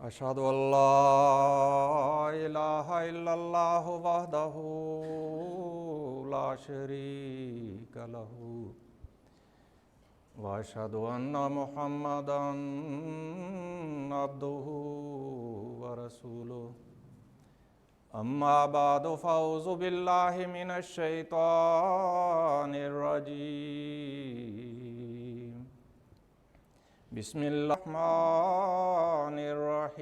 أشهد أن لا إله إلا الله وحده لا شريك له وأشهد أن محمدًا عبده ورسوله أما بعد فأعوذ بالله من الشيطان الرجيم بسم الله الرحمن الرحيم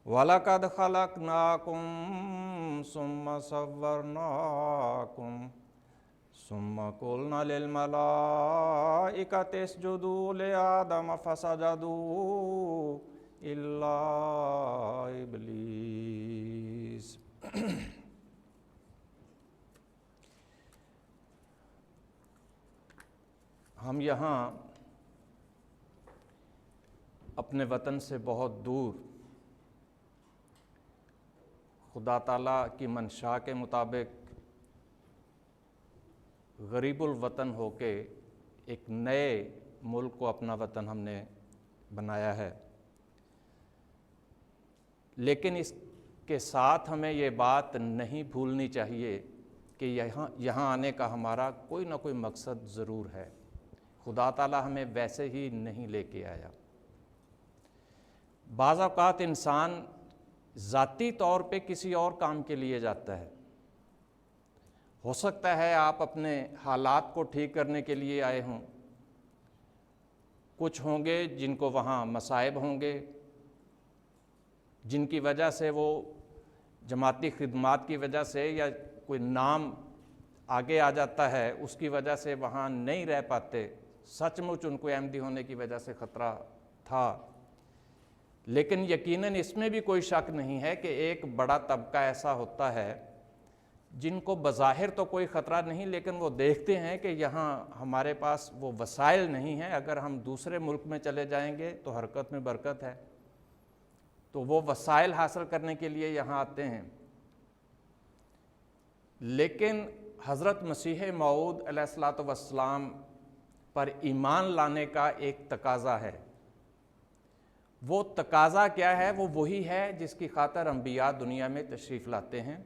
وَلَقَدْ خَلَقْنَاكُمْ ثُمَّ صَوَّرْنَاكُمْ ثُمَّ قُلْنَا لِلْمَلَائِكَةِ اسْجُدُوا لِآدَمَ فَسَجَدُوا إِلَّا إِبْلِيسَ ہم یہاں اپنے وطن سے بہت دور خدا تعالیٰ کی منشاء کے مطابق غریب الوطن ہو کے ایک نئے ملک کو اپنا وطن ہم نے بنایا ہے، لیکن اس کے ساتھ ہمیں یہ بات نہیں بھولنی چاہیے کہ یہاں آنے کا ہمارا کوئی نہ کوئی مقصد ضرور ہے۔ خدا تعالیٰ ہمیں ویسے ہی نہیں لے کے آیا۔ بعض اوقات انسان ذاتی طور پہ کسی اور کام کے لیے جاتا ہے، ہو سکتا ہے آپ اپنے حالات کو ٹھیک کرنے کے لیے آئے ہوں، کچھ ہوں گے جن کو وہاں مصائب ہوں گے، جن کی وجہ سے وہ جماعتی خدمات کی وجہ سے یا کوئی نام آگے آ جاتا ہے، اس کی وجہ سے وہاں نہیں رہ پاتے، سچ مچ ان کو احمدی ہونے کی وجہ سے خطرہ تھا۔ لیکن یقیناً اس میں بھی کوئی شک نہیں ہے کہ ایک بڑا طبقہ ایسا ہوتا ہے جن کو بظاہر تو کوئی خطرہ نہیں، لیکن وہ دیکھتے ہیں کہ یہاں ہمارے پاس وہ وسائل نہیں ہیں، اگر ہم دوسرے ملک میں چلے جائیں گے تو حرکت میں برکت ہے، تو وہ وسائل حاصل کرنے کے لیے یہاں آتے ہیں۔ لیکن حضرت مسیح موعود علیہ الصلوۃ والسلام پر ایمان لانے کا ایک تقاضا ہے۔ وہ تقاضا کیا ہے؟ وہ وہی ہے جس کی خاطر انبیاء دنیا میں تشریف لاتے ہیں۔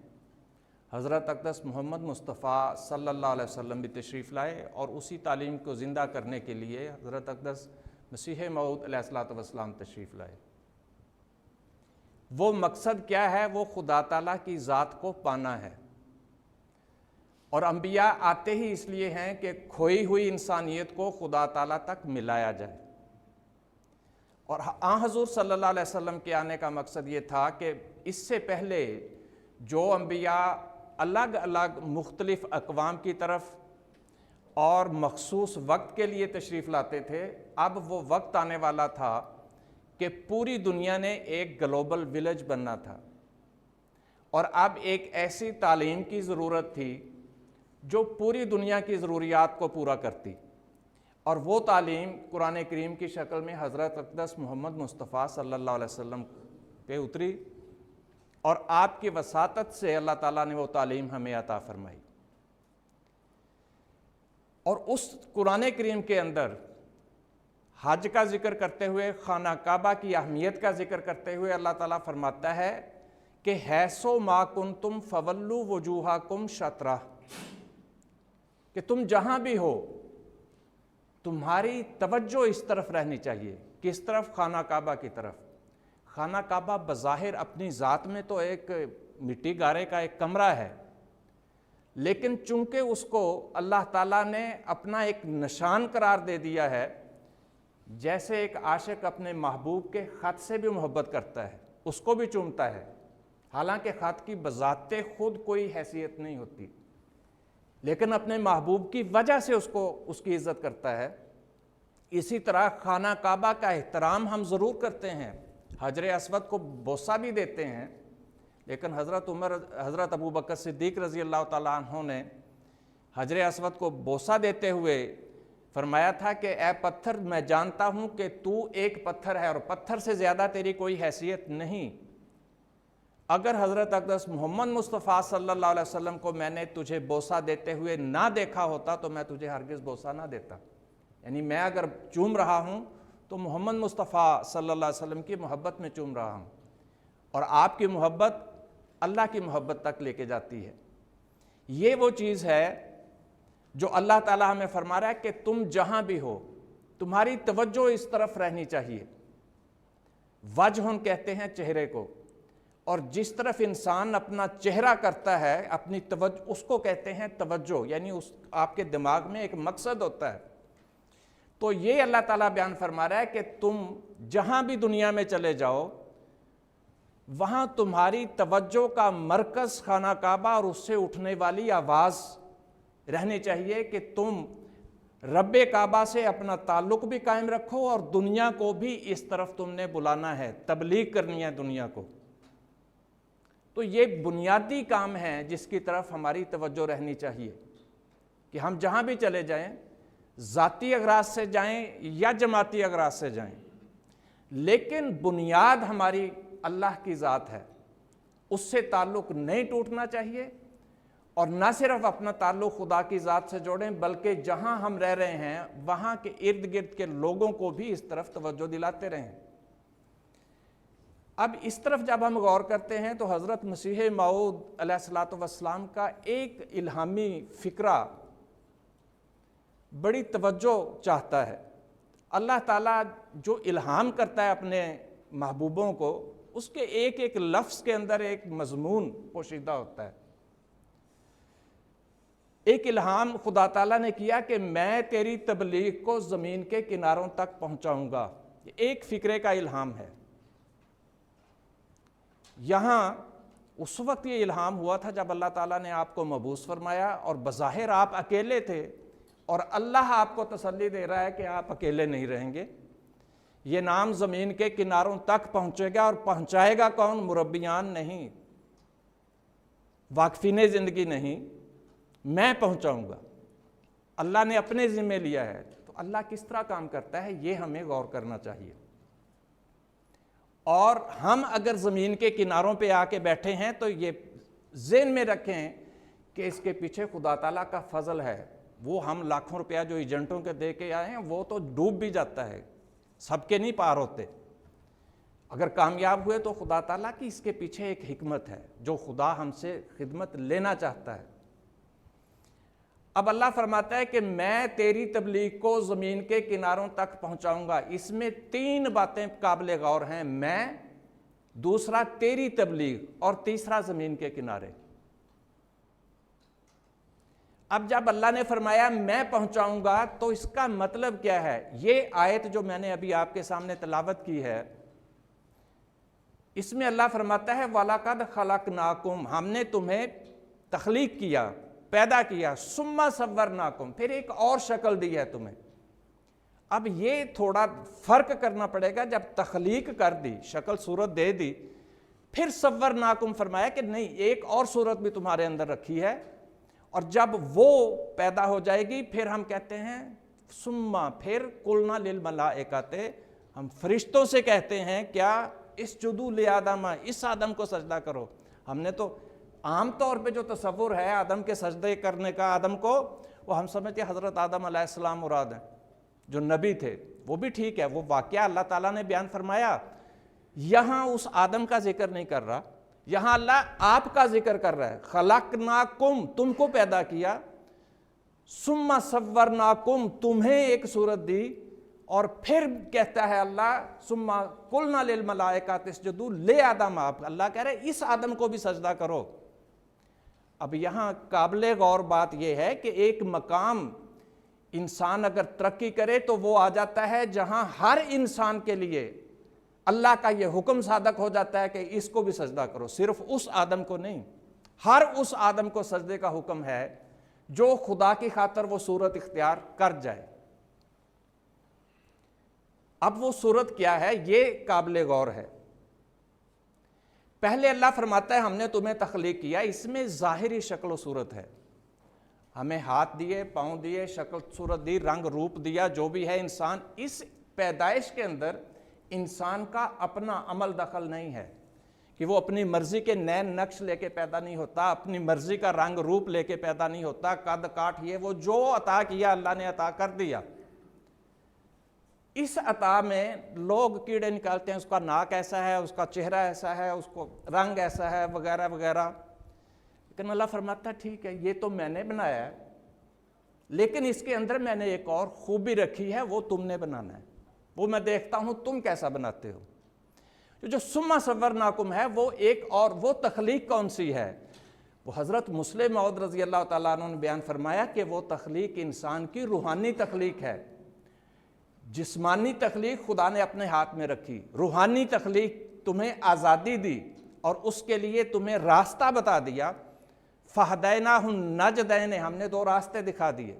حضرت اقدس محمد مصطفیٰ صلی اللہ علیہ وسلم بھی تشریف لائے اور اسی تعلیم کو زندہ کرنے کے لیے حضرت اقدس مسیح موعود علیہ الصلوۃ والسلام تشریف لائے۔ وہ مقصد کیا ہے؟ وہ خدا تعالیٰ کی ذات کو پانا ہے، اور انبیاء آتے ہی اس لیے ہیں کہ کھوئی ہوئی انسانیت کو خدا تعالیٰ تک ملایا جائے۔ اور حضور صلی اللہ علیہ وسلم کے آنے کا مقصد یہ تھا کہ اس سے پہلے جو انبیاء الگ الگ مختلف اقوام کی طرف اور مخصوص وقت کے لیے تشریف لاتے تھے، اب وہ وقت آنے والا تھا کہ پوری دنیا نے ایک گلوبل ولیج بننا تھا، اور اب ایک ایسی تعلیم کی ضرورت تھی جو پوری دنیا کی ضروریات کو پورا کرتی، اور وہ تعلیم قرآن کریم کی شکل میں حضرت اقدس محمد مصطفیٰ صلی اللہ علیہ وسلم پہ اتری، اور آپ کی وساطت سے اللہ تعالیٰ نے وہ تعلیم ہمیں عطا فرمائی۔ اور اس قرآن کریم کے اندر حج کا ذکر کرتے ہوئے، خانہ کعبہ کی اہمیت کا ذکر کرتے ہوئے اللہ تعالیٰ فرماتا ہے کہ حیثو ما کنتم فولوا وجوہکم شطرہ، کہ تم جہاں بھی ہو تمہاری توجہ اس طرف رہنی چاہیے۔ کس طرف؟ خانہ کعبہ کی طرف۔ خانہ کعبہ بظاہر اپنی ذات میں تو ایک مٹی گارے کا ایک کمرہ ہے، لیکن چونکہ اس کو اللہ تعالیٰ نے اپنا ایک نشان قرار دے دیا ہے، جیسے ایک عاشق اپنے محبوب کے خط سے بھی محبت کرتا ہے، اس کو بھی چومتا ہے، حالانکہ خط کی بذات خود کوئی حیثیت نہیں ہوتی، لیکن اپنے محبوب کی وجہ سے اس کی عزت کرتا ہے۔ اسی طرح خانہ کعبہ کا احترام ہم ضرور کرتے ہیں، حجر اسود کو بوسہ بھی دیتے ہیں، لیکن حضرت ابو بکر صدیق رضی اللہ تعالیٰ عنہ نے حجر اسود کو بوسہ دیتے ہوئے فرمایا تھا کہ اے پتھر، میں جانتا ہوں کہ تو ایک پتھر ہے اور پتھر سے زیادہ تیری کوئی حیثیت نہیں، اگر حضرت اقدس محمد مصطفیٰ صلی اللہ علیہ وسلم کو میں نے تجھے بوسہ دیتے ہوئے نہ دیکھا ہوتا تو میں تجھے ہرگز بوسہ نہ دیتا۔ یعنی میں اگر چوم رہا ہوں تو محمد مصطفیٰ صلی اللہ علیہ وسلم کی محبت میں چوم رہا ہوں، اور آپ کی محبت اللہ کی محبت تک لے کے جاتی ہے۔ یہ وہ چیز ہے جو اللہ تعالیٰ ہمیں فرما رہا ہے کہ تم جہاں بھی ہو تمہاری توجہ اس طرف رہنی چاہیے۔ وجہ کہتے ہیں چہرے کو، اور جس طرف انسان اپنا چہرہ کرتا ہے اپنی توجہ، اس کو کہتے ہیں توجہ، یعنی آپ کے دماغ میں ایک مقصد ہوتا ہے۔ تو یہ اللہ تعالیٰ بیان فرما رہا ہے کہ تم جہاں بھی دنیا میں چلے جاؤ وہاں تمہاری توجہ کا مرکز خانہ کعبہ اور اس سے اٹھنے والی آواز رہنی چاہیے کہ تم رب کعبہ سے اپنا تعلق بھی قائم رکھو اور دنیا کو بھی اس طرف تم نے بلانا ہے، تبلیغ کرنی ہے دنیا کو۔ تو یہ بنیادی کام ہے جس کی طرف ہماری توجہ رہنی چاہیے کہ ہم جہاں بھی چلے جائیں، ذاتی اغراض سے جائیں یا جماعتی اغراض سے جائیں، لیکن بنیاد ہماری اللہ کی ذات ہے، اس سے تعلق نہیں ٹوٹنا چاہیے، اور نہ صرف اپنا تعلق خدا کی ذات سے جوڑیں بلکہ جہاں ہم رہ رہے ہیں وہاں کے ارد گرد کے لوگوں کو بھی اس طرف توجہ دلاتے رہیں۔ اب اس طرف جب ہم غور کرتے ہیں تو حضرت مسیح موعود علیہ الصلوۃ والسلام کا ایک الہامی فکرہ بڑی توجہ چاہتا ہے۔ اللہ تعالیٰ جو الہام کرتا ہے اپنے محبوبوں کو، اس کے ایک ایک لفظ کے اندر ایک مضمون پوشیدہ ہوتا ہے۔ ایک الہام خدا تعالیٰ نے کیا کہ میں تیری تبلیغ کو زمین کے کناروں تک پہنچاؤں گا، ایک فکرے کا الہام ہے۔ یہاں اس وقت یہ الہام ہوا تھا جب اللہ تعالیٰ نے آپ کو مبعوث فرمایا اور بظاہر آپ اکیلے تھے، اور اللہ آپ کو تسلی دے رہا ہے کہ آپ اکیلے نہیں رہیں گے، یہ نام زمین کے کناروں تک پہنچے گا، اور پہنچائے گا کون؟ مربیان نہیں، واقفین زندگی نہیں، میں پہنچاؤں گا۔ اللہ نے اپنے ذمہ لیا ہے، تو اللہ کس طرح کام کرتا ہے یہ ہمیں غور کرنا چاہیے۔ اور ہم اگر زمین کے کناروں پہ آ کے بیٹھے ہیں تو یہ ذہن میں رکھیں کہ اس کے پیچھے خدا تعالیٰ کا فضل ہے۔ وہ ہم لاکھوں روپیہ جو ایجنٹوں کے دے کے آئے ہیں وہ تو ڈوب بھی جاتا ہے، سب کے نہیں پار ہوتے۔ اگر کامیاب ہوئے تو خدا تعالیٰ کی اس کے پیچھے ایک حکمت ہے جو خدا ہم سے خدمت لینا چاہتا ہے۔ اب اللہ فرماتا ہے کہ میں تیری تبلیغ کو زمین کے کناروں تک پہنچاؤں گا۔ اس میں 3 باتیں قابل غور ہیں، میں، دوسرا تیری تبلیغ، اور تیسرا زمین کے کنارے۔ اب جب اللہ نے فرمایا میں پہنچاؤں گا تو اس کا مطلب کیا ہے؟ یہ آیت جو میں نے ابھی آپ کے سامنے تلاوت کی ہے، اس میں اللہ فرماتا ہے وَلَقَدْ خَلَقْنَاكُمْ، ہم نے تمہیں تخلیق کیا، پیدا کیا، ثُمَّ صَوَّرْنَاكُمْ، پھر ایک اور شکل دی ہے تمہیں۔ اب یہ تھوڑا فرق کرنا پڑے گا، جب تخلیق کر دی، شکل صورت دے دی، پھر صَوَّرْنَاكُمْ فرمایا کہ نہیں ایک اور صورت بھی تمہارے اندر رکھی ہے، اور جب وہ پیدا ہو جائے گی پھر ہم کہتے ہیں ثُمَّ، پھر قُلْنَا لِلْمَلَائِكَةِ، ہم فرشتوں سے کہتے ہیں کیا؟ اسجدوا لآدم، اس آدم کو سجدہ کرو۔ ہم نے تو عام طور پہ جو تصور ہے آدم کے سجدے کرنے کا آدم کو، وہ ہم سمجھتے ہیں حضرت آدم علیہ السلام مراد ہیں جو نبی تھے، وہ بھی ٹھیک ہے، وہ واقعہ اللہ تعالیٰ نے بیان فرمایا۔ یہاں اس آدم کا ذکر نہیں کر رہا، یہاں اللہ آپ کا ذکر کر رہا ہے۔ خلقناکم، تم کو پیدا کیا، ثم صورناکم، تمہیں ایک صورت دی، اور پھر کہتا ہے اللہ ثم قلنا للملائکۃ اسجدوا لآدم، اللہ کہہ رہے اس آدم کو بھی سجدہ کرو۔ اب یہاں قابل غور بات یہ ہے کہ ایک مقام انسان اگر ترقی کرے تو وہ آ جاتا ہے جہاں ہر انسان کے لیے اللہ کا یہ حکم صادق ہو جاتا ہے کہ اس کو بھی سجدہ کرو، صرف اس آدم کو نہیں، ہر اس آدم کو سجدے کا حکم ہے جو خدا کی خاطر وہ صورت اختیار کر جائے۔ اب وہ صورت کیا ہے یہ قابل غور ہے۔ پہلے اللہ فرماتا ہے ہم نے تمہیں تخلیق کیا، اس میں ظاہری شکل و صورت ہے، ہمیں ہاتھ دیے، پاؤں دیے، شکل صورت دی، رنگ روپ دیا، جو بھی ہے انسان، اس پیدائش کے اندر انسان کا اپنا عمل دخل نہیں ہے کہ وہ اپنی مرضی کے نین نقش لے کے پیدا نہیں ہوتا، اپنی مرضی کا رنگ روپ لے کے پیدا نہیں ہوتا، قد کاٹ یہ وہ جو عطا کیا اللہ نے عطا کر دیا۔ اس عطا میں لوگ کیڑے نکالتے ہیں، اس کا ناک ایسا ہے، اس کا چہرہ ایسا ہے، اس کو رنگ ایسا ہے، وغیرہ وغیرہ. لیکن اللہ فرماتا ہے ٹھیک ہے یہ تو میں نے بنایا ہے، لیکن اس کے اندر میں نے ایک اور خوبی رکھی ہے، وہ تم نے بنانا ہے، وہ میں دیکھتا ہوں تم کیسا بناتے ہو. جو ثم صورناکم ہے وہ ایک اور وہ تخلیق کون سی ہے؟ وہ حضرت مسلم موعود رضی اللہ تعالیٰ عنہ نے بیان فرمایا کہ وہ تخلیق انسان کی روحانی تخلیق ہے. جسمانی تخلیق خدا نے اپنے ہاتھ میں رکھی، روحانی تخلیق تمہیں آزادی دی اور اس کے لیے تمہیں راستہ بتا دیا. فہدیناہ النجدین، ہم نے دو راستے دکھا دیے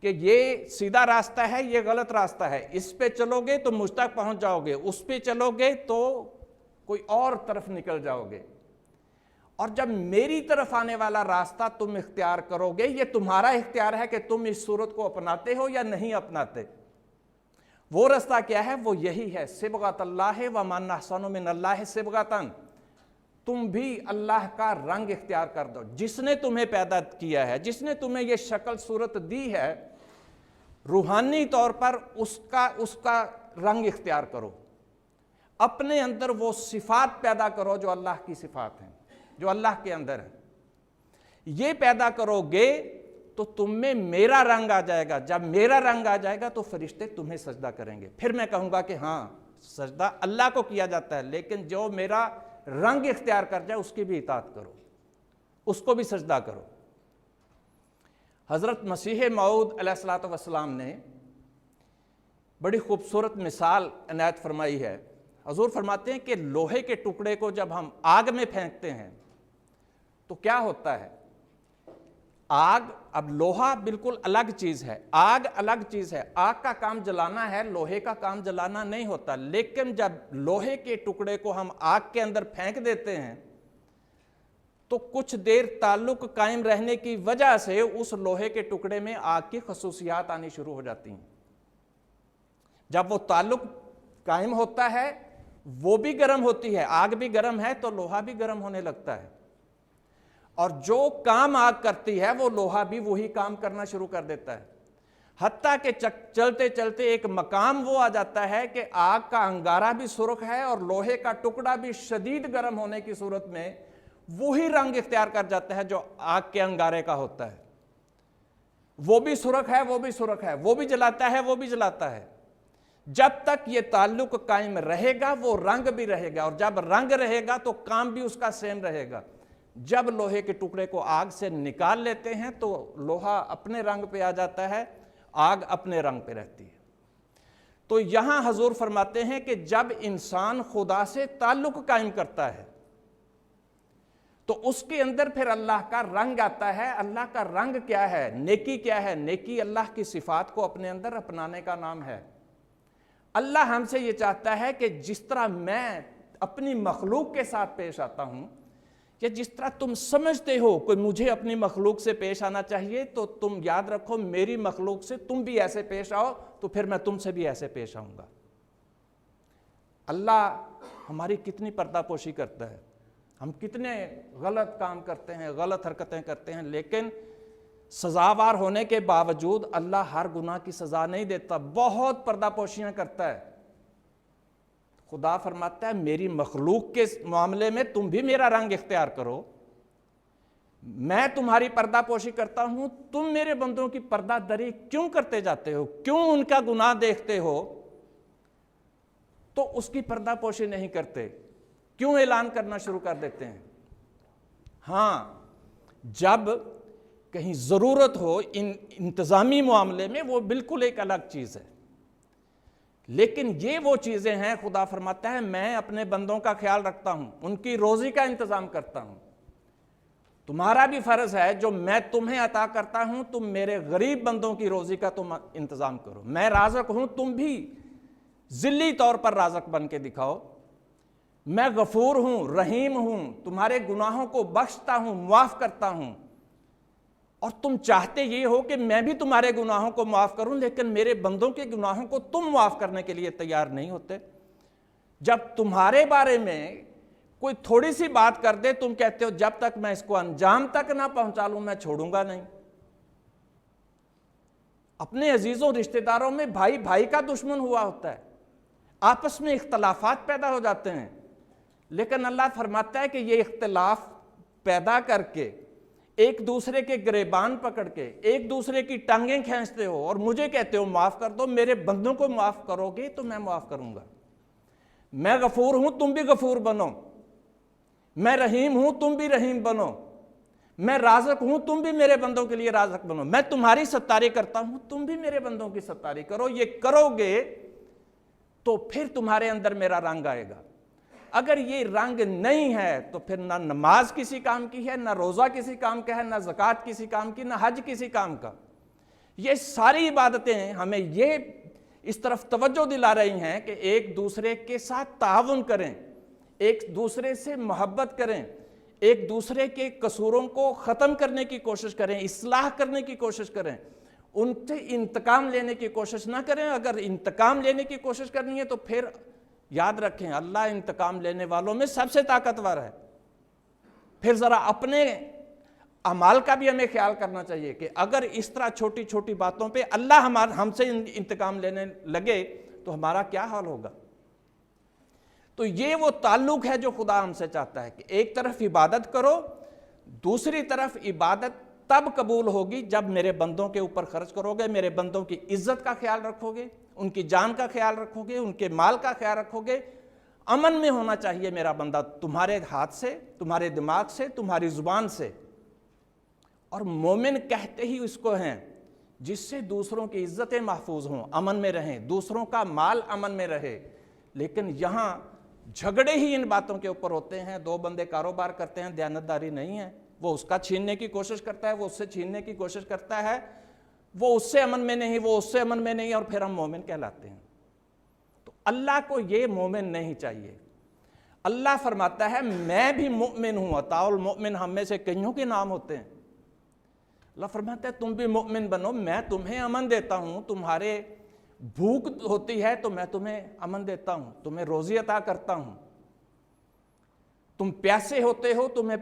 کہ یہ سیدھا راستہ ہے، یہ غلط راستہ ہے، اس پہ چلو گے تو مجھ تک پہنچ جاؤ گے، اس پہ چلو گے تو کوئی اور طرف نکل جاؤ گے. اور جب میری طرف آنے والا راستہ تم اختیار کرو گے، یہ تمہارا اختیار ہے کہ تم اس صورت کو اپناتے ہو یا نہیں اپناتے. وہ راستہ کیا ہے؟ وہ یہی ہے، صبغۃ اللہ ومن احسن من اللہ صبغۃ. تم بھی اللہ کا رنگ اختیار کر دو. جس نے تمہیں پیدا کیا ہے، جس نے تمہیں یہ شکل صورت دی ہے، روحانی طور پر اس کا رنگ اختیار کرو. اپنے اندر وہ صفات پیدا کرو جو اللہ کی صفات ہیں، جو اللہ کے اندر ہے. یہ پیدا کرو گے تو تم میں میرا رنگ آ جائے گا. جب میرا رنگ آ جائے گا تو فرشتے تمہیں سجدہ کریں گے. پھر میں کہوں گا کہ ہاں سجدہ اللہ کو کیا جاتا ہے، لیکن جو میرا رنگ اختیار کر جائے اس کی بھی اطاعت کرو، اس کو بھی سجدہ کرو. حضرت مسیح موعود علیہ الصلوۃ والسلام نے بڑی خوبصورت مثال عنایت فرمائی ہے. حضور فرماتے ہیں کہ لوہے کے ٹکڑے کو جب ہم آگ میں پھینکتے ہیں تو کیا ہوتا ہے؟ آگ، اب لوہا بالکل الگ چیز ہے، آگ الگ چیز ہے. آگ کا کام جلانا ہے، لوہے کا کام جلانا نہیں ہوتا. لیکن جب لوہے کے ٹکڑے کو ہم آگ کے اندر پھینک دیتے ہیں تو کچھ دیر تعلق قائم رہنے کی وجہ سے اس لوہے کے ٹکڑے میں آگ کی خصوصیات آنی شروع ہو جاتی ہیں. جب وہ تعلق قائم ہوتا ہے وہ بھی گرم ہوتی ہے، آگ بھی گرم ہے تو لوہا بھی گرم ہونے لگتا ہے. اور جو کام آگ کرتی ہے وہ لوہا بھی وہی کام کرنا شروع کر دیتا ہے. حتیٰ کہ چلتے چلتے ایک مقام وہ آ جاتا ہے کہ آگ کا انگارہ بھی سرخ ہے اور لوہے کا ٹکڑا بھی شدید گرم ہونے کی صورت میں وہی رنگ اختیار کر جاتا ہے جو آگ کے انگارے کا ہوتا ہے. وہ بھی سرخ ہے، وہ بھی سرخ ہے، وہ بھی جلاتا ہے، وہ بھی جلاتا ہے. جب تک یہ تعلق قائم رہے گا وہ رنگ بھی رہے گا، اور جب رنگ رہے گا تو کام بھی اس کا سیم رہے گا. جب لوہے کے ٹکڑے کو آگ سے نکال لیتے ہیں تو لوہا اپنے رنگ پہ آ جاتا ہے، آگ اپنے رنگ پہ رہتی ہے. تو یہاں حضور فرماتے ہیں کہ جب انسان خدا سے تعلق قائم کرتا ہے تو اس کے اندر پھر اللہ کا رنگ آتا ہے. اللہ کا رنگ کیا ہے؟ نیکی کیا ہے؟ نیکی اللہ کی صفات کو اپنے اندر اپنانے کا نام ہے. اللہ ہم سے یہ چاہتا ہے کہ جس طرح میں اپنی مخلوق کے ساتھ پیش آتا ہوں، یا جس طرح تم سمجھتے ہو کہ مجھے اپنی مخلوق سے پیش آنا چاہیے، تو تم یاد رکھو میری مخلوق سے تم بھی ایسے پیش آؤ تو پھر میں تم سے بھی ایسے پیش آؤں گا. اللہ ہماری کتنی پردہ پوشی کرتا ہے، ہم کتنے غلط کام کرتے ہیں، غلط حرکتیں کرتے ہیں، لیکن سزاوار ہونے کے باوجود اللہ ہر گناہ کی سزا نہیں دیتا، بہت پردہ پوشیاں کرتا ہے. خدا فرماتا ہے میری مخلوق کے معاملے میں تم بھی میرا رنگ اختیار کرو، میں تمہاری پردہ پوشی کرتا ہوں، تم میرے بندوں کی پردہ دری کیوں کرتے جاتے ہو، کیوں ان کا گناہ دیکھتے ہو تو اس کی پردہ پوشی نہیں کرتے، کیوں اعلان کرنا شروع کر دیتے ہیں. ہاں جب کہیں ضرورت ہو انتظامی معاملے میں وہ بالکل ایک الگ چیز ہے، لیکن یہ وہ چیزیں ہیں خدا فرماتا ہے میں اپنے بندوں کا خیال رکھتا ہوں، ان کی روزی کا انتظام کرتا ہوں. تمہارا بھی فرض ہے جو میں تمہیں عطا کرتا ہوں تم میرے غریب بندوں کی روزی کا تم انتظام کرو. میں رازق ہوں، تم بھی ذلی طور پر رازق بن کے دکھاؤ. میں غفور ہوں، رحیم ہوں، تمہارے گناہوں کو بخشتا ہوں، معاف کرتا ہوں. اور تم چاہتے یہ ہو کہ میں بھی تمہارے گناہوں کو معاف کروں، لیکن میرے بندوں کے گناہوں کو تم معاف کرنے کے لیے تیار نہیں ہوتے. جب تمہارے بارے میں کوئی تھوڑی سی بات کر دے تم کہتے ہو جب تک میں اس کو انجام تک نہ پہنچا لوں میں چھوڑوں گا نہیں. اپنے عزیزوں رشتہ داروں میں بھائی بھائی کا دشمن ہوا ہوتا ہے، آپس میں اختلافات پیدا ہو جاتے ہیں، لیکن اللہ فرماتا ہے کہ یہ اختلاف پیدا کر کے ایک دوسرے کے گریبان پکڑ کے ایک دوسرے کی ٹانگیں کھینچتے ہو اور مجھے کہتے ہو معاف کر دو، میرے بندوں کو معاف کرو گے تو میں معاف کروں گا، میں غفور ہوں تم بھی غفور بنو، میں رحیم ہوں تم بھی رحیم بنو، میں رازق ہوں تم بھی میرے بندوں کے لیے رازق بنو، میں تمہاری ستاری کرتا ہوں تم بھی میرے بندوں کی ستاری کرو، یہ کرو گے تو پھر تمہارے اندر میرا رنگ آئے گا۔ اگر یہ رنگ نہیں ہے تو پھر نہ نماز کسی کام کی ہے، نہ روزہ کسی کام کا ہے، نہ زکوٰۃ کسی کام کی، نہ حج کسی کام کا۔ یہ ساری عبادتیں ہمیں یہ اس طرف توجہ دلا رہی ہیں کہ ایک دوسرے کے ساتھ تعاون کریں، ایک دوسرے سے محبت کریں، ایک دوسرے کے قصوروں کو ختم کرنے کی کوشش کریں، اصلاح کرنے کی کوشش کریں، ان سے انتقام لینے کی کوشش نہ کریں۔ اگر انتقام لینے کی کوشش کرنی ہے تو پھر یاد رکھیں اللہ انتقام لینے والوں میں سب سے طاقتور ہے۔ پھر ذرا اپنے اعمال کا بھی ہمیں خیال کرنا چاہیے کہ اگر اس طرح چھوٹی چھوٹی باتوں پہ اللہ ہم سے انتقام لینے لگے تو ہمارا کیا حال ہوگا۔ تو یہ وہ تعلق ہے جو خدا ہم سے چاہتا ہے کہ ایک طرف عبادت کرو، دوسری طرف عبادت تب قبول ہوگی جب میرے بندوں کے اوپر خرچ کرو گے، میرے بندوں کی عزت کا خیال رکھو گے، ان کی جان کا خیال رکھو گے، ان کے مال کا خیال رکھو گے۔ امن میں ہونا چاہیے میرا بندہ تمہارے ہاتھ سے، تمہارے دماغ سے، تمہاری زبان سے۔ اور مومن کہتے ہی اس کو ہیں جس سے دوسروں کی عزتیں محفوظ ہوں، امن میں رہیں، دوسروں کا مال امن میں رہے۔ لیکن یہاں جھگڑے ہی ان باتوں کے اوپر ہوتے ہیں، دو بندے کاروبار کرتے ہیں، دیانتداری نہیں ہے، وہ اس کا چھیننے کی کوشش کرتا ہے، وہ اس سے چھیننے کی کوشش کرتا ہے، وہ اس سے امن میں نہیں، وہ اس سے امن میں نہیں، اور پھر ہم مومن کہلاتے ہیں۔ تو اللہ کو یہ مومن نہیں چاہیے۔ اللہ فرماتا ہے میں بھی مؤمن ہوں، اطاع المؤمن ہم میں سے کئیوں کے نام ہوتے ہیں۔ اللہ فرماتا ہے تم بھی مؤمن بنو، میں تمہیں امن دیتا ہوں، تمہارے بھوک ہوتی ہے تو میں تمہیں امن دیتا ہوں، تمہیں روزی عطا کرتا ہوں، تم پیاسے ہوتے ہو تمہیں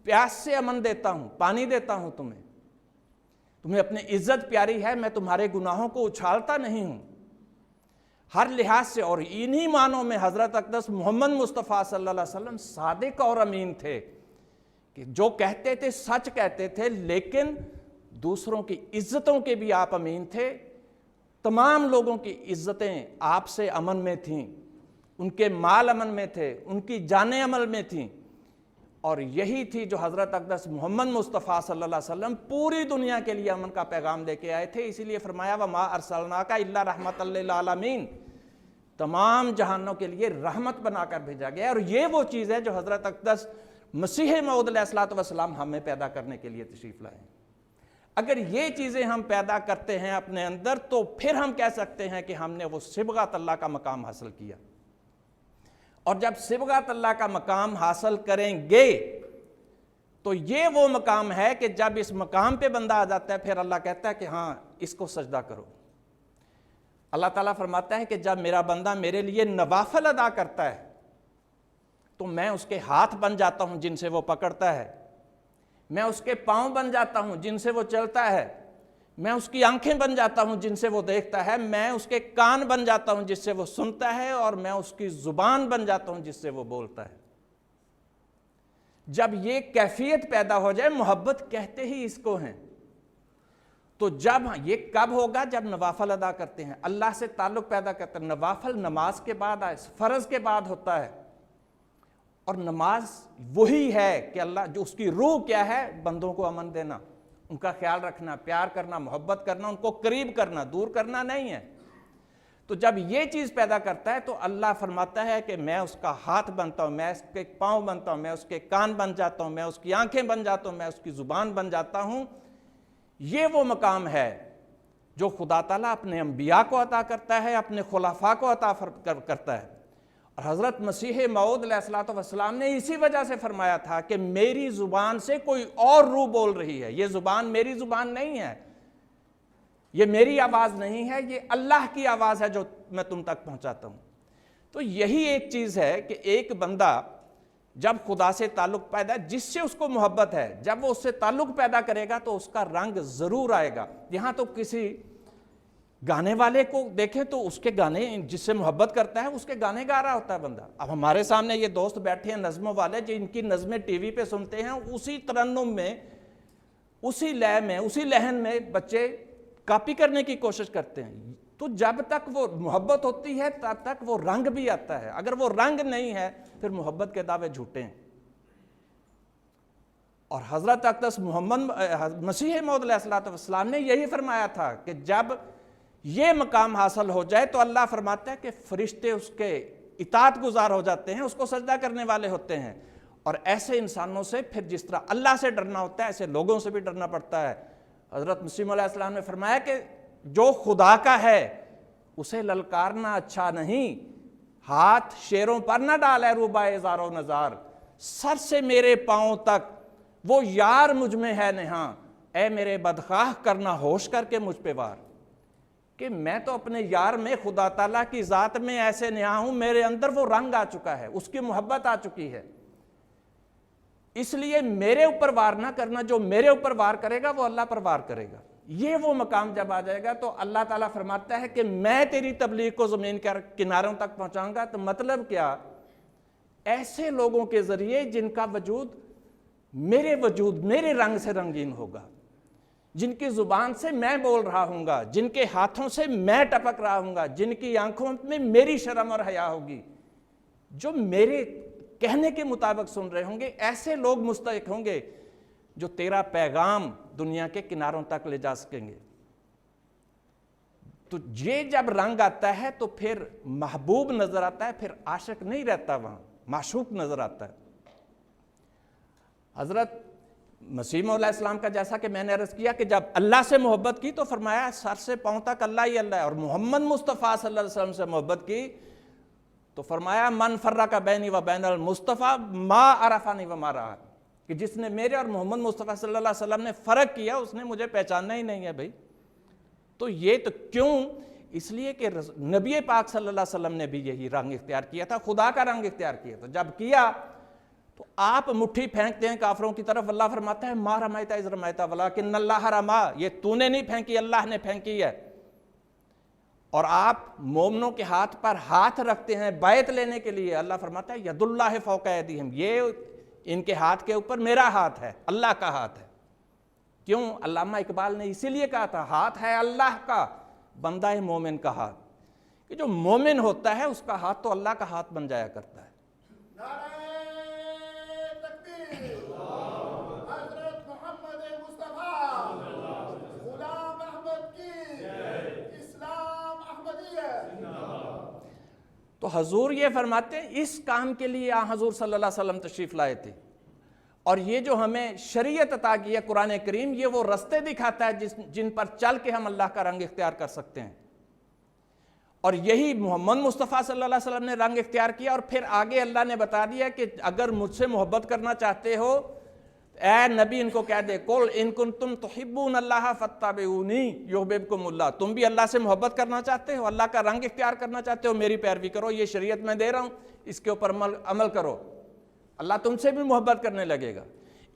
پیاس سے امن دیتا ہوں، پانی دیتا ہوں، تمہیں اپنی عزت پیاری ہے، میں تمہارے گناہوں کو اچھالتا نہیں ہوں ہر لحاظ سے۔ اور انہی معنوں میں حضرت اقدس محمد مصطفیٰ صلی اللہ علیہ وسلم صادق اور امین تھے کہ جو کہتے تھے سچ کہتے تھے، لیکن دوسروں کی عزتوں کے بھی آپ امین تھے۔ تمام لوگوں کی عزتیں آپ سے امن میں تھیں، ان کے مال امن میں تھے، ان کی جانیں امن میں تھیں، اور یہی تھی جو حضرت اقدس محمد مصطفیٰ صلی اللہ علیہ وسلم پوری دنیا کے لیے امن کا پیغام دے کے آئے تھے۔ اسی لیے فرمایا وَمَا أَرْسَلْنَاكَ إِلَّا رَحْمَةً لِّلْعَالَمِينَ، تمام جہانوں کے لیے رحمت بنا کر بھیجا گیا۔ اور یہ وہ چیز ہے جو حضرت اقدس مسیح موعود علیہ الصلوۃ والسلام ہمیں پیدا کرنے کے لیے تشریف لائے۔ اگر یہ چیزیں ہم پیدا کرتے ہیں اپنے اندر تو پھر ہم کہہ سکتے ہیں کہ ہم نے وہ صبغۃ اللہ کا مقام حاصل کیا۔ اور جب صبغۃ اللہ کا مقام حاصل کریں گے تو یہ وہ مقام ہے کہ جب اس مقام پہ بندہ آ جاتا ہے پھر اللہ کہتا ہے کہ ہاں اس کو سجدہ کرو۔ اللہ تعالیٰ فرماتا ہے کہ جب میرا بندہ میرے لیے نوافل ادا کرتا ہے تو میں اس کے ہاتھ بن جاتا ہوں جن سے وہ پکڑتا ہے، میں اس کے پاؤں بن جاتا ہوں جن سے وہ چلتا ہے، میں اس کی آنکھیں بن جاتا ہوں جن سے وہ دیکھتا ہے، میں اس کے کان بن جاتا ہوں جس سے وہ سنتا ہے، اور میں اس کی زبان بن جاتا ہوں جس سے وہ بولتا ہے۔ جب یہ کیفیت پیدا ہو جائے، محبت کہتے ہی اس کو ہیں، تو جب یہ کب ہوگا؟ جب نوافل ادا کرتے ہیں، اللہ سے تعلق پیدا کرتے ہیں۔ نوافل نماز کے بعد آئے، فرض کے بعد ہوتا ہے، اور نماز وہی ہے کہ اللہ جو اس کی روح کیا ہے، بندوں کو امن دینا، ان کا خیال رکھنا، پیار کرنا، محبت کرنا، ان کو قریب کرنا، دور کرنا نہیں ہے۔ تو جب یہ چیز پیدا کرتا ہے تو اللہ فرماتا ہے کہ میں اس کا ہاتھ بنتا ہوں، میں اس کے پاؤں بنتا ہوں، میں اس کے کان بن جاتا ہوں، میں اس کی آنکھیں بن جاتا ہوں، میں اس کی زبان بن جاتا ہوں۔ یہ وہ مقام ہے جو خدا تعالیٰ اپنے انبیاء کو عطا کرتا ہے، اپنے خلفاء کو عطا کرتا ہے۔ اور حضرت مسیح موعود علیہ الصلوۃ والسلام نے اسی وجہ سے فرمایا تھا کہ میری زبان سے کوئی اور روح بول رہی ہے، یہ زبان میری زبان نہیں ہے، یہ میری آواز نہیں ہے، یہ اللہ کی آواز ہے جو میں تم تک پہنچاتا ہوں۔ تو یہی ایک چیز ہے کہ ایک بندہ جب خدا سے تعلق پیدا، جس سے اس کو محبت ہے، جب وہ اس سے تعلق پیدا کرے گا تو اس کا رنگ ضرور آئے گا۔ یہاں تو کسی گانے والے کو دیکھیں تو اس کے گانے، جس سے محبت کرتا ہے اس کے گانے گا رہا ہوتا ہے بندہ. اب ہمارے سامنے یہ دوست بیٹھے ہیں نظموں والے، جن کی نظمیں ٹی وی پہ سنتے ہیں، اسی ترنم میں، اسی لے میں، اسی لہن میں بچے کاپی کرنے کی کوشش کرتے ہیں. تو جب تک وہ محبت ہوتی ہے تب تک وہ رنگ بھی آتا ہے. اگر وہ رنگ نہیں ہے پھر محبت کے دعوے جھوٹے ہیں. اور حضرت اقدس محمد مسیح موعود علیہ السلام نے یہی فرمایا تھا کہ جب یہ مقام حاصل ہو جائے تو اللہ فرماتا ہے کہ فرشتے اس کے اطاعت گزار ہو جاتے ہیں، اس کو سجدہ کرنے والے ہوتے ہیں. اور ایسے انسانوں سے پھر جس طرح اللہ سے ڈرنا ہوتا ہے ایسے لوگوں سے بھی ڈرنا پڑتا ہے. حضرت مسیح علیہ السلام نے فرمایا کہ جو خدا کا ہے اسے للکارنا اچھا نہیں، ہاتھ شیروں پر نہ ڈالے روبائے زار و نزار، سر سے میرے پاؤں تک وہ یار مجھ میں ہے نہاں، اے میرے بدخواہ کرنا ہوش کر کے مجھ پہ وار. کہ میں تو اپنے یار میں، خدا تعالیٰ کی ذات میں ایسے نہاں ہوں، میرے اندر وہ رنگ آ چکا ہے، اس کی محبت آ چکی ہے. اس لیے میرے اوپر وار نہ کرنا، جو میرے اوپر وار کرے گا وہ اللہ پر وار کرے گا. یہ وہ مقام جب آ جائے گا تو اللہ تعالیٰ فرماتا ہے کہ میں تیری تبلیغ کو زمین کے کناروں تک پہنچاؤں گا. تو مطلب کیا؟ ایسے لوگوں کے ذریعے جن کا وجود میرے رنگ سے رنگین ہوگا، جن کی زبان سے میں بول رہا ہوں گا، جن کے ہاتھوں سے میں ٹپک رہا ہوں گا، جن کی آنکھوں میں میری شرم اور حیا ہوگی، جو میرے کہنے کے مطابق سن رہے ہوں گے. ایسے لوگ مستحق ہوں گے جو تیرا پیغام دنیا کے کناروں تک لے جا سکیں گے. تو یہ جب رنگ آتا ہے تو پھر محبوب نظر آتا ہے، پھر عاشق نہیں رہتا، وہاں معشوق نظر آتا ہے. حضرت مسیح علیہ السلام کا جیسا کہ میں نے عرض کیا کہ جب اللہ سے محبت کی تو فرمایا سر سے پاؤں تک اللہ ہی اللہ ہے. اور محمد مصطفیٰ صلی اللہ علیہ وسلم سے محبت کی تو فرمایا من فرق بینی و بین المصطفیٰ ما عرفانی و ما رآنی، کہ جس نے میرے اور محمد مصطفیٰ صلی اللہ علیہ وسلم نے فرق کیا اس نے مجھے پہچاننا ہی نہیں ہے بھائی. تو یہ تو کیوں؟ اس لیے کہ نبی پاک صلی اللہ علیہ وسلم نے بھی یہی رنگ اختیار کیا تھا، خدا کا رنگ اختیار کیا تھا. جب کیا تو آپ مٹھی پھینکتے ہیں کافروں کی طرف، اللہ فرماتا ہے ما رمیت اذ رمیت ولکن اللہ رما، یہ تو نے نہیں پھینکی، اللہ نے پھینکی ہے. اور آپ مومنوں کے ہاتھ پر ہاتھ رکھتے ہیں بیعت لینے کے لیے، اللہ فرماتا ہے ید اللہ فوق ایدیہم، یہ ان کے ہاتھ کے اوپر میرا ہاتھ ہے، اللہ کا ہاتھ ہے. کیوں؟ علامہ اقبال نے اسی لیے کہا تھا ہاتھ ہے اللہ کا، بندہ مومن کا ہاتھ، کہ جو مومن ہوتا ہے اس کا ہاتھ تو اللہ کا ہاتھ بن جایا کرتا ہے. تو حضور یہ فرماتے ہیں اس کام کے لیے حضور صلی اللہ علیہ وسلم تشریف لائے تھے. اور یہ جو ہمیں شریعت عطا کی ہے قرآن کریم، یہ وہ رستے دکھاتا ہے جن پر چل کے ہم اللہ کا رنگ اختیار کر سکتے ہیں. اور یہی محمد مصطفیٰ صلی اللہ علیہ وسلم نے رنگ اختیار کیا. اور پھر آگے اللہ نے بتا دیا کہ اگر مجھ سے محبت کرنا چاہتے ہو اے نبی ان کو کہہ دے قل ان کنتم تحبون اللہ فاتبعونی یحببکم اللہ، تم بھی اللہ سے محبت کرنا چاہتے ہو، اللہ کا رنگ اختیار کرنا چاہتے ہو، میری پیروی کرو، یہ شریعت میں دے رہا ہوں اس کے اوپر عمل کرو، اللہ تم سے بھی محبت کرنے لگے گا.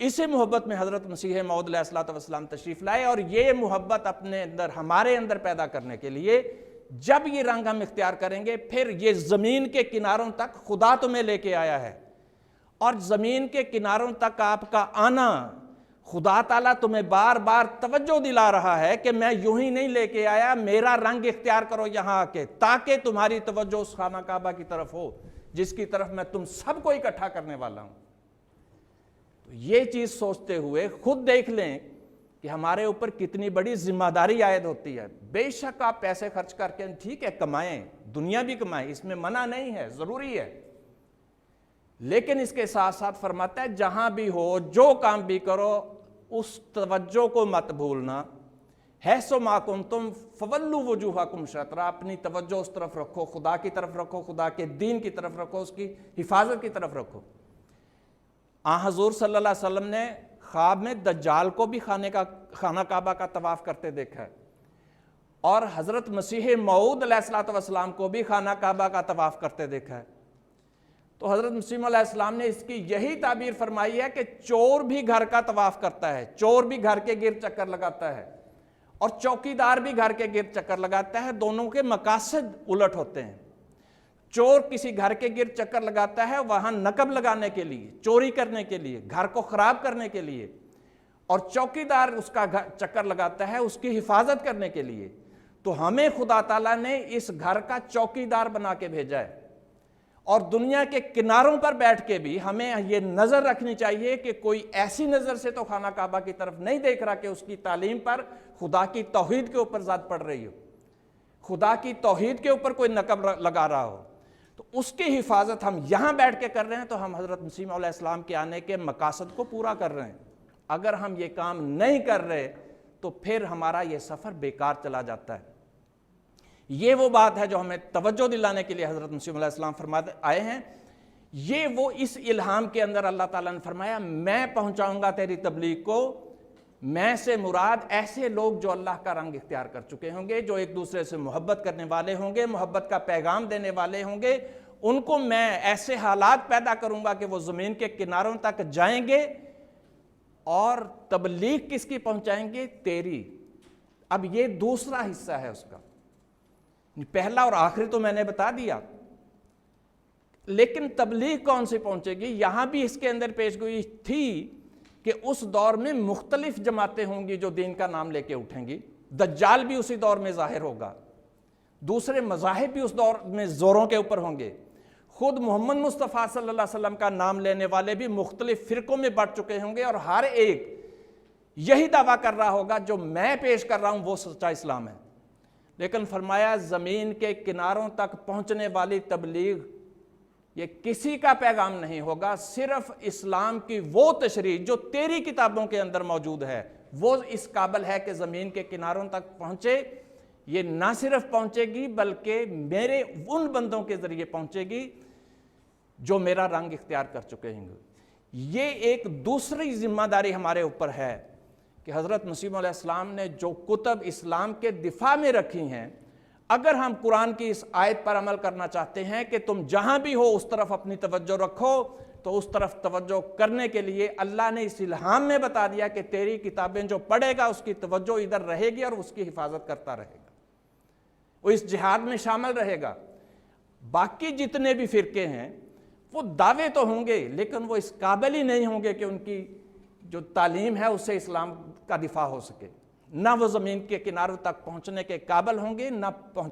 اسی محبت میں حضرت مسیح موعود علیہ السلام تشریف لائے. اور یہ محبت اپنے اندر ہمارے اندر پیدا کرنے کے لیے جب یہ رنگ ہم اختیار کریں گے پھر یہ زمین کے کناروں تک خدا تمہیں لے کے آیا ہے. اور زمین کے کناروں تک آپ کا آنا خدا تعالیٰ تمہیں بار بار توجہ دلا رہا ہے کہ میں یوں ہی نہیں لے کے آیا، میرا رنگ اختیار کرو یہاں آ کے، تاکہ تمہاری توجہ اس خانہ کعبہ کی طرف ہو جس کی طرف میں تم سب کو اکٹھا کرنے والا ہوں. تو یہ چیز سوچتے ہوئے خود دیکھ لیں کہ ہمارے اوپر کتنی بڑی ذمہ داری عائد ہوتی ہے. بے شک آپ پیسے خرچ کر کے ٹھیک ہے کمائیں، دنیا بھی کمائیں، اس میں منع نہیں ہے، ضروری ہے. لیکن اس کے ساتھ ساتھ فرماتا ہے جہاں بھی ہو جو کام بھی کرو اس توجہ کو مت بھولنا. حیثو ما کنتم فولوا وجوہکم شطرہ، اپنی توجہ اس طرف رکھو، خدا کی طرف رکھو، خدا کے دین کی طرف رکھو، اس کی حفاظت کی طرف رکھو. حضور صلی اللہ علیہ وسلم نے خواب میں دجال کو بھی خانہ کعبہ کا طواف کرتے دیکھا ہے، اور حضرت مسیح موعود علیہ السلام کو بھی خانہ کعبہ کا طواف کرتے دیکھا ہے. تو حضرت مسیح علیہ السلام نے اس کی یہی تعبیر فرمائی ہے کہ چور بھی گھر کا طواف کرتا ہے، چور بھی گھر کے گرد چکر لگاتا ہے، اور چوکیدار بھی گھر کے گرد چکر لگاتا ہے، دونوں کے مقاصد الٹ ہوتے ہیں۔ چور کسی گھر کے گرد چکر لگاتا ہے وہاں نقب لگانے کے لیے، چوری کرنے کے لیے، گھر کو خراب کرنے کے لیے، اور چوکیدار اس کا چکر لگاتا ہے اس کی حفاظت کرنے کے لیے۔ تو ہمیں خدا تعالیٰ نے اس گھر کا چوکیدار بنا کے بھیجا ہے، اور دنیا کے کناروں پر بیٹھ کے بھی ہمیں یہ نظر رکھنی چاہیے کہ کوئی ایسی نظر سے تو خانہ کعبہ کی طرف نہیں دیکھ رہا کہ اس کی تعلیم پر خدا کی توحید کے اوپر زد پڑ رہی ہو، خدا کی توحید کے اوپر کوئی نقب لگا رہا ہو۔ تو اس کی حفاظت ہم یہاں بیٹھ کے کر رہے ہیں تو ہم حضرت مسیح علیہ السلام کے آنے کے مقاصد کو پورا کر رہے ہیں۔ اگر ہم یہ کام نہیں کر رہے تو پھر ہمارا یہ سفر بیکار چلا جاتا ہے۔ یہ وہ بات ہے جو ہمیں توجہ دلانے کے لیے حضرت مسیح علیہ السلام فرماتے آئے ہیں۔ یہ وہ اس الہام کے اندر اللہ تعالیٰ نے فرمایا میں پہنچاؤں گا تیری تبلیغ کو، میں سے مراد ایسے لوگ جو اللہ کا رنگ اختیار کر چکے ہوں گے، جو ایک دوسرے سے محبت کرنے والے ہوں گے، محبت کا پیغام دینے والے ہوں گے، ان کو میں ایسے حالات پیدا کروں گا کہ وہ زمین کے کناروں تک جائیں گے، اور تبلیغ کس کی پہنچائیں گے؟ تیری۔ اب یہ دوسرا حصہ ہے اس کا، پہلا اور آخری تو میں نے بتا دیا، لیکن تبلیغ کون سی پہنچے گی؟ یہاں بھی اس کے اندر پیش گوئی تھی کہ اس دور میں مختلف جماعتیں ہوں گی جو دین کا نام لے کے اٹھیں گی، دجال بھی اسی دور میں ظاہر ہوگا، دوسرے مذاہب بھی اس دور میں زوروں کے اوپر ہوں گے، خود محمد مصطفیٰ صلی اللہ علیہ وسلم کا نام لینے والے بھی مختلف فرقوں میں بٹ چکے ہوں گے، اور ہر ایک یہی دعویٰ کر رہا ہوگا جو میں پیش کر رہا ہوں وہ سچا اسلام ہے۔ لیکن فرمایا زمین کے کناروں تک پہنچنے والی تبلیغ یہ کسی کا پیغام نہیں ہوگا، صرف اسلام کی وہ تشریح جو تیری کتابوں کے اندر موجود ہے وہ اس قابل ہے کہ زمین کے کناروں تک پہنچے۔ یہ نہ صرف پہنچے گی بلکہ میرے ان بندوں کے ذریعے پہنچے گی جو میرا رنگ اختیار کر چکے ہیں۔ یہ ایک دوسری ذمہ داری ہمارے اوپر ہے کہ حضرت مسیح علیہ السلام نے جو کتب اسلام کے دفاع میں رکھی ہیں، اگر ہم قرآن کی اس آیت پر عمل کرنا چاہتے ہیں کہ تم جہاں بھی ہو اس طرف اپنی توجہ رکھو، تو اس طرف توجہ کرنے کے لیے اللہ نے اس الہام میں بتا دیا کہ تیری کتابیں جو پڑھے گا اس کی توجہ ادھر رہے گی اور اس کی حفاظت کرتا رہے گا، وہ اس جہاد میں شامل رہے گا۔ باقی جتنے بھی فرقے ہیں وہ دعوے تو ہوں گے لیکن وہ اس قابل ہی نہیں ہوں گے کہ ان کی جو تعلیم ہے اس سے اسلام کا دفاع ہو سکے، نہ وہ زمین کے کناروں تک پہنچنے کے قابل ہوں گے، نہ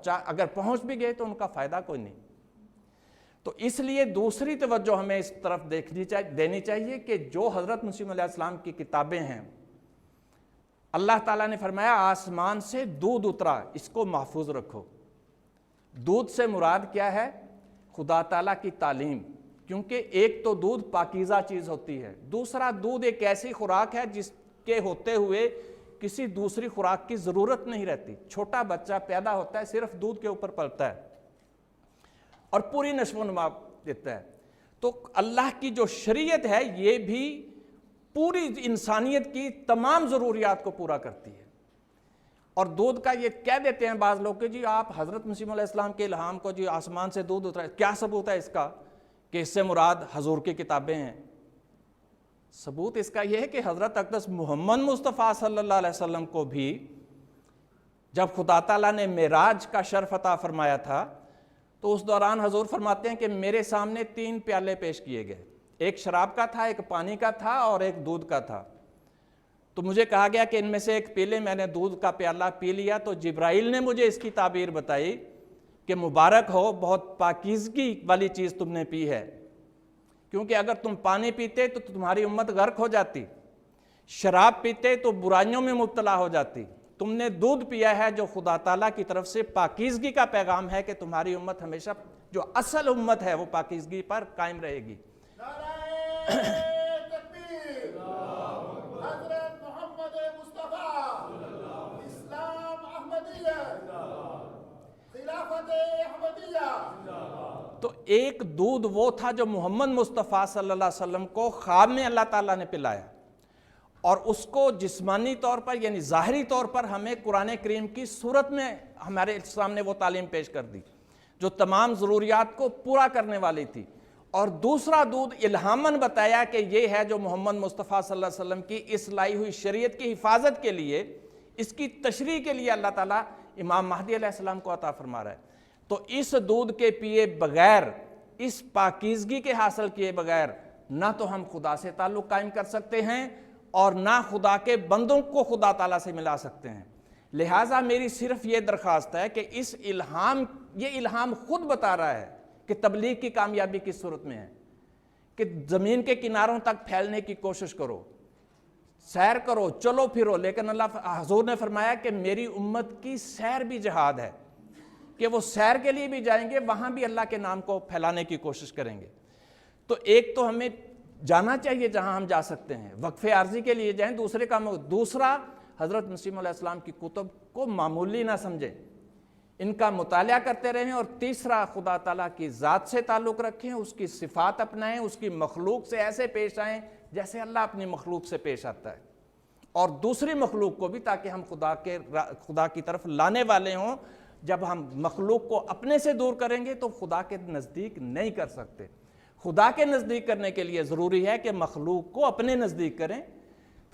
اگر پہنچ بھی گئے تو ان کا فائدہ کوئی نہیں۔ تو اس لیے دوسری توجہ ہمیں اس طرف دینی چاہیے کہ جو حضرت مسیح علیہ السلام کی کتابیں ہیں، اللہ تعالیٰ نے فرمایا آسمان سے دودھ اترا، اس کو محفوظ رکھو۔ دودھ سے مراد کیا ہے؟ خدا تعالیٰ کی تعلیم، کیونکہ ایک تو دودھ پاکیزہ چیز ہوتی ہے، دوسرا دودھ ایک ایسی خوراک ہے جس کے ہوتے ہوئے کسی دوسری خوراک کی ضرورت نہیں رہتی۔ چھوٹا بچہ پیدا ہوتا ہے صرف دودھ کے اوپر پلتا ہے اور پوری نشو و نما دیتا ہے۔ تو اللہ کی جو شریعت ہے یہ بھی پوری انسانیت کی تمام ضروریات کو پورا کرتی ہے۔ اور دودھ کا یہ کہہ دیتے ہیں بعض لوگ کہ جی آپ حضرت مسیح علیہ السلام کے الہام کو جی آسمان سے دودھ اترا، کیا ثبوت ہے اس کا کہ اس سے مراد حضور کی کتابیں ہیں؟ ثبوت اس کا یہ ہے کہ حضرت اقدس محمد مصطفیٰ صلی اللہ علیہ وسلم کو بھی جب خدا تعالیٰ نے معراج کا شرف عطا فرمایا تھا تو اس دوران حضور فرماتے ہیں کہ میرے سامنے 3 پیالے پیش کیے گئے، ایک شراب کا تھا، ایک پانی کا تھا اور ایک دودھ کا تھا۔ تو مجھے کہا گیا کہ ان میں سے ایک پیلے میں نے دودھ کا پیالہ پی لیا تو جبرائیل نے مجھے اس کی تعبیر بتائی کہ مبارک ہو، بہت پاکیزگی والی چیز تم نے پی ہے، کیونکہ اگر تم پانی پیتے تو تمہاری امت غرق ہو جاتی، شراب پیتے تو برائیوں میں مبتلا ہو جاتی، تم نے دودھ پیا ہے جو خدا تعالیٰ کی طرف سے پاکیزگی کا پیغام ہے کہ تمہاری امت ہمیشہ جو اصل امت ہے وہ پاکیزگی پر قائم رہے گی۔ تو ایک دودھ وہ تھا جو محمد مصطفیٰ صلی اللہ علیہ وسلم کو خواب میں اللہ تعالیٰ نے پلایا، اور اس کو جسمانی طور پر یعنی ظاہری طور پر ہمیں قرآن کریم کی صورت میں ہمارے سامنے وہ تعلیم پیش کر دی جو تمام ضروریات کو پورا کرنے والی تھی۔ اور دوسرا دودھ الہاماً بتایا کہ یہ ہے جو محمد مصطفیٰ صلی اللہ علیہ وسلم کی اس لائی ہوئی شریعت کی حفاظت کے لیے اس کی تشریح کے لیے اللہ تعالیٰ امام مہدی علیہ السلام کو عطا فرما رہا ہے۔ تو اس دودھ کے پیے بغیر، اس پاکیزگی کے حاصل کیے بغیر نہ تو ہم خدا سے تعلق قائم کر سکتے ہیں اور نہ خدا کے بندوں کو خدا تعالیٰ سے ملا سکتے ہیں۔ لہٰذا میری صرف یہ درخواست ہے کہ یہ الہام خود بتا رہا ہے کہ تبلیغ کی کامیابی کس صورت میں ہے، کہ زمین کے کناروں تک پھیلنے کی کوشش کرو، سیر کرو، چلو پھرو، لیکن اللہ حضور نے فرمایا کہ میری امت کی سیر بھی جہاد ہے، کہ وہ سیر کے لیے بھی جائیں گے، وہاں بھی اللہ کے نام کو پھیلانے کی کوشش کریں گے۔ تو ایک تو ہمیں جانا چاہیے جہاں ہم جا سکتے ہیں، وقف عارضی کے لیے جائیں، دوسرا حضرت مسیح علیہ السلام کی کتب کو معمولی نہ سمجھیں، ان کا مطالعہ کرتے رہیں، اور تیسرا خدا تعالیٰ کی ذات سے تعلق رکھیں، اس کی صفات اپنائیں، اس کی مخلوق سے ایسے پیش آئیں جیسے اللہ اپنی مخلوق سے پیش آتا ہے، اور دوسری مخلوق کو بھی، تاکہ ہم خدا کی طرف لانے والے ہوں۔ جب ہم مخلوق کو اپنے سے دور کریں گے تو خدا کے نزدیک نہیں کر سکتے۔ خدا کے نزدیک کرنے کے لیے ضروری ہے کہ مخلوق کو اپنے نزدیک کریں،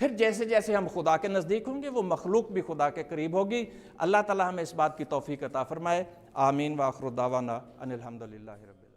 پھر جیسے جیسے ہم خدا کے نزدیک ہوں گے وہ مخلوق بھی خدا کے قریب ہوگی۔ اللہ تعالی ہمیں اس بات کی توفیق عطا فرمائے۔ آمین۔ وآخر دعوانا ان الحمدللہ رب